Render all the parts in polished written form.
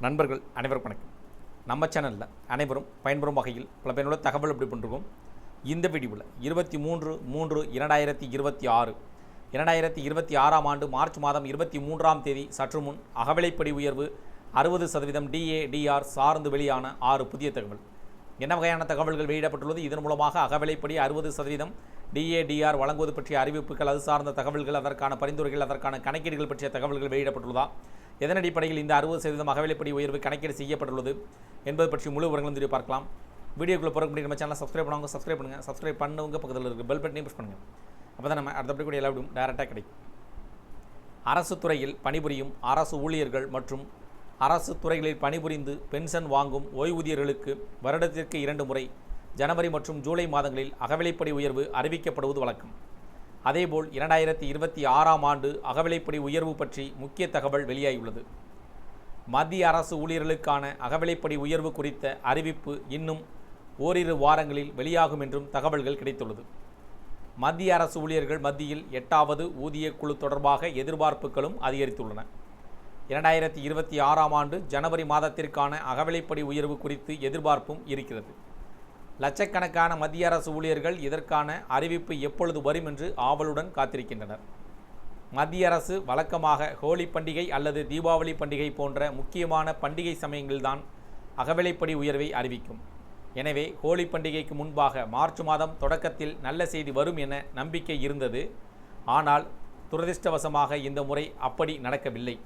நண்பர்கள் அனைவருக்கும் வணக்கம். நம்ம சேனலில் அனைவரும் பயன்பெறும் வகையில் பல பயனுள்ள தகவல் எப்படி பண்ணிருக்கோம். இந்த வீடியோவில் 23/3/2026 2026ஆம் ஆண்டு மார்ச் மாதம் 23ஆம் தேதி சற்று முன் அகவிலைப்படி உயர்வு 60% DA/DR சார்ந்து வெளியான 6 புதிய தகவல். என்ன வகையான தகவல்கள் வெளியிடப்பட்டுள்ளது, இதன் மூலமாக அகவிலைப்படி 60% DA/DR வழங்குவது பற்றிய அறிவிப்புகள், அது சார்ந்த தகவல்கள், அதற்கான பரிந்துரைகள், அதற்கான கணக்கீடுகள் பற்றிய தகவல்கள் வெளியிடப்பட்டுள்ளதா, எதன் அடிப்படையில் இந்த 60% அகவிலைப்படி உயர்வு கணக்கீடு செய்யப்பட்டுள்ளது என்பது பற்றி முழு விவரங்களும் தெரிவி பார்க்கலாம். வீடியோக்குள்ளே போகிற முடியும். நம்ம சேனலை சப்ஸ்கிரைப் பண்ணுவாங்க, சப்ஸ்கிரைப் பண்ணுங்க, பக்கத்தில் இருக்க பெல் பட்டனையும் ப்ரெஸ் பண்ணுங்கள். அப்போ தான் நம்ம அடுத்தபடி கூட எல்லா வீடியும் டைரெக்டாக கிடைக்கும். அரசு துறையில் பணிபுரியும் அரசு ஊழியர்கள் மற்றும் அரசு துறைகளில் பணிபுரிந்து பென்ஷன் வாங்கும் ஓய்வூதியர்களுக்கு வருடத்திற்கு 2 முறை ஜனவரி மற்றும் ஜூலை மாதங்களில் அகவிலைப்படி உயர்வு அறிவிக்கப்படுவது வழக்கம். அதேபோல் 2026ஆம் ஆண்டு அகவிலைப்படி உயர்வு பற்றி முக்கிய தகவல் வெளியாகியுள்ளது. மத்திய அரசு ஊழியர்களுக்கான அகவிலைப்படி உயர்வு குறித்த அறிவிப்பு இன்னும் ஓரிரு வாரங்களில் வெளியாகும் என்றும் தகவல்கள் கிடைத்துள்ளது. மத்திய அரசு ஊழியர்கள் மத்தியில் 8வது ஊதிய குழு தொடர்பாக எதிர்பார்ப்புகளும் அதிகரித்துள்ளன. 2026ஆம் ஆண்டு ஜனவரி மாதத்திற்கான அகவிலைப்படி உயர்வு குறித்து எதிர்பார்ப்பும் இருக்கிறது. லட்சக்கணக்கான மத்திய அரசு ஊழியர்கள் இதற்கான அறிவிப்பு எப்பொழுது வரும் என்று ஆவலுடன் காத்திருக்கின்றனர். மத்திய அரசு வழக்கமாக ஹோலி பண்டிகை அல்லது தீபாவளி பண்டிகை போன்ற முக்கியமான பண்டிகை சமயங்களில்தான் அகவிலைப்படி உயர்வை அறிவிக்கும். எனவே ஹோலி பண்டிகைக்கு முன்பாக மார்ச் மாதம் தொடக்கத்தில் நல்ல செய்தி வரும் என நம்பிக்கை இருந்தது. ஆனால் துரதிர்ஷ்டவசமாக இந்த முறை அப்படி நடக்கவில்லை.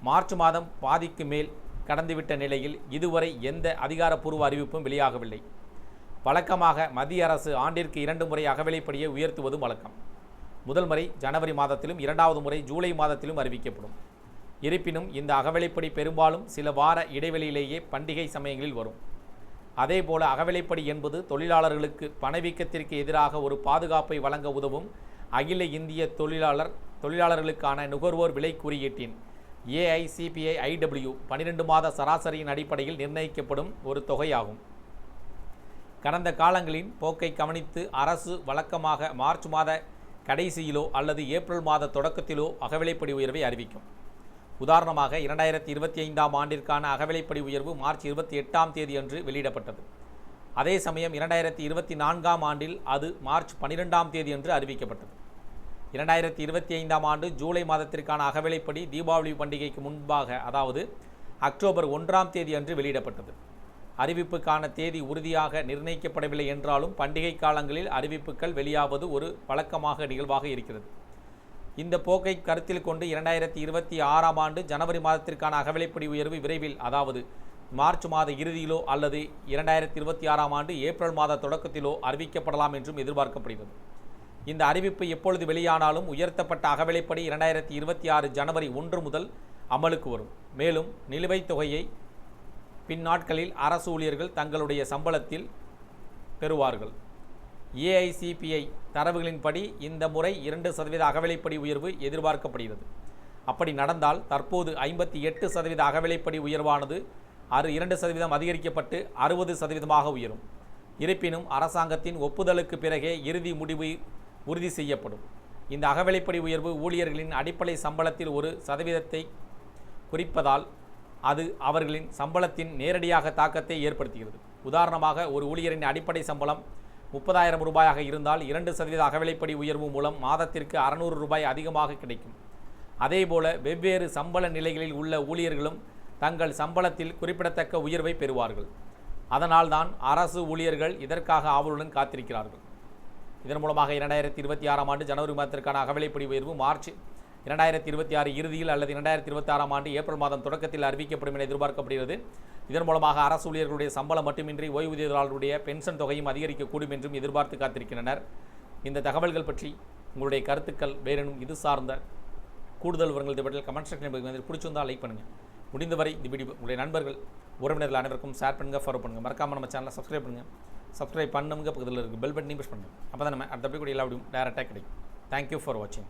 மார்ச் மாதம் பாதிக்கு மேல் கடந்துவிட்ட நிலையில் இதுவரை எந்த அதிகாரப்பூர்வ அறிவிப்பும் வெளியாகவில்லை. வழக்கமாக மத்திய அரசு ஆண்டிற்கு 2 முறை அகவிலைப்படியை உயர்த்துவதும் வழக்கம். முதல் முறை ஜனவரி மாதத்திலும் 2வது முறை ஜூலை மாதத்திலும் அறிவிக்கப்படும். இருப்பினும் இந்த அகவிலைப்படி பெரும்பாலும் சில வார இடைவெளியிலேயே பண்டிகை சமயங்களில் வரும். அதேபோல அகவிலைப்படி என்பது தொழிலாளர்களுக்கு பணவீக்கத்திற்கு எதிராக ஒரு பாதுகாப்பை வழங்க உதவும் அகில இந்திய தொழிலாளர்களுக்கான நுகர்வோர் விலை குறியீட்டின் AICPI-IW 12 மாத சராசரியின் அடிப்படையில் நிர்ணயிக்கப்படும் ஒரு தொகையாகும். கடந்த காலங்களின் போக்கை கவனித்து அரசு வழக்கமாக மார்ச் மாத கடைசியிலோ அல்லது ஏப்ரல் மாத தொடக்கத்திலோ அகவிலைப்படி உயர்வை அறிவிக்கும். உதாரணமாக 2025ஆம் ஆண்டிற்கான அகவிலைப்படி உயர்வு மார்ச் 28ஆம் தேதி அன்று வெளியிடப்பட்டது. அதே சமயம் 2024ஆம் ஆண்டில் அது மார்ச் 12ஆம் தேதி அன்று அறிவிக்கப்பட்டது. 2025ஆம் ஆண்டு ஜூலை மாதத்திற்கான அகவிலைப்படி தீபாவளி பண்டிகைக்கு முன்பாக, அதாவது அக்டோபர் 1ஆம் தேதி அன்று வெளியிடப்பட்டது. அறிவிப்புக்கான தேதி உறுதியாக நிர்ணயிக்கப்படவில்லை என்றாலும் பண்டிகை காலங்களில் அறிவிப்புகள் வெளியாவது ஒரு வழக்கமாக நிகழ்வாக இருக்கிறது. இந்த போக்கை கருத்தில் கொண்டு 2026ஆம் ஆண்டு ஜனவரி மாதத்திற்கான அகவிலைப்படி உயர்வு விரைவில், அதாவது மார்ச் மாத இறுதியிலோ அல்லது 2026ஆம் ஆண்டு ஏப்ரல் மாத தொடக்கத்திலோ அறிவிக்கப்படலாம் என்றும் எதிர்பார்க்கப்படுகிறது. இந்த அறிவிப்பு எப்பொழுது வெளியானாலும் உயர்த்தப்பட்ட அகவிலைப்படி 2026 ஜனவரி 1 முதல் அமலுக்கு வரும். மேலும் நிலுவைத் தொகையை பின்னாட்களில் அரசு ஊழியர்கள் தங்களுடைய சம்பளத்தில் பெறுவார்கள். AICPI தரவுகளின்படி இந்த முறை 2% அகவிலைப்படி உயர்வு எதிர்பார்க்கப்படுகிறது. அப்படி நடந்தால் தற்போது 58% அகவிலைப்படி உயர்வானது 2% அதிகரிக்கப்பட்டு 60% உயரும். இருப்பினும் அரசாங்கத்தின் ஒப்புதலுக்கு பிறகே இறுதி முடிவு உறுதி செய்யப்படும். இந்த அகவிலைப்படி உயர்வு ஊழியர்களின் அடிப்படை சம்பளத்தில் 1% குறிப்பதால் அது அவர்களின் சம்பளத்தின் நேரடியாக தாக்கத்தை ஏற்படுத்துகிறது. உதாரணமாக, ஒரு ஊழியரின் அடிப்படை சம்பளம் 30,000 ரூபாயாக இருந்தால் 2% அகவிலைப்படி உயர்வு மூலம் மாதத்திற்கு 600 ரூபாய் அதிகமாக கிடைக்கும். அதேபோல வெவ்வேறு சம்பள நிலைகளில் உள்ள ஊழியர்களும் தங்கள் சம்பளத்தில் குறிப்பிடத்தக்க உயர்வை பெறுவார்கள். அதனால்தான் அரசு ஊழியர்கள் இதற்காக ஆவலுடன் காத்திருக்கிறார்கள். இதன் மூலமாக 2026ஆம் ஆண்டு ஜனவரி மாதத்திற்கான அகவிலைப்படி உயர்வு மார்ச் 2026 இறுதியில் அல்லது 2026ஆம் ஆண்டு ஏப்ரல் மாதம் தொடக்கத்தில் அறிவிக்கப்படும் என எதிர்பார்க்கப்படுகிறது. இதன் மூலமாக அரசு ஊழியர்களுடைய சம்பளம் மட்டுமின்றி ஓய்வூதியர்களுடைய பென்ஷன் தொகையும் அதிகரிக்கக்கூடும் என்றும் எதிர்பார்த்து காத்திருக்கின்றனர். இந்த தகவல்கள் பற்றி உங்களுடைய கருத்துக்கள், வேறெனும் இது சார்ந்த கூடுதல் விவரங்கள் பற்றிய கமெண்ட் செக்ஷனில் பிடிச்சிருந்தால் லைக் பண்ணுங்கள். முடிந்தவரை இந்த வீடியோ உங்களுடைய நண்பர்கள், உறவினர்கள் அனைவருக்கும் ஷேர் பண்ணுங்கள், ஃபாலோ பண்ணுங்கள். மறக்காமல் நம்ம சேனலை சப்ஸ்கிரைப் பண்ணுங்க, பக்கத்தில் இருக்க பெல் பட்டனையும் ப்ரெஸ் பண்ணுங்கள். அப்போ தான் நம்ம அடுத்த வீடியோ எல்லா வீடியும் டைரெக்டாக கிடைக்கும். தேங்க்யூ ஃபார் வாட்சிங்.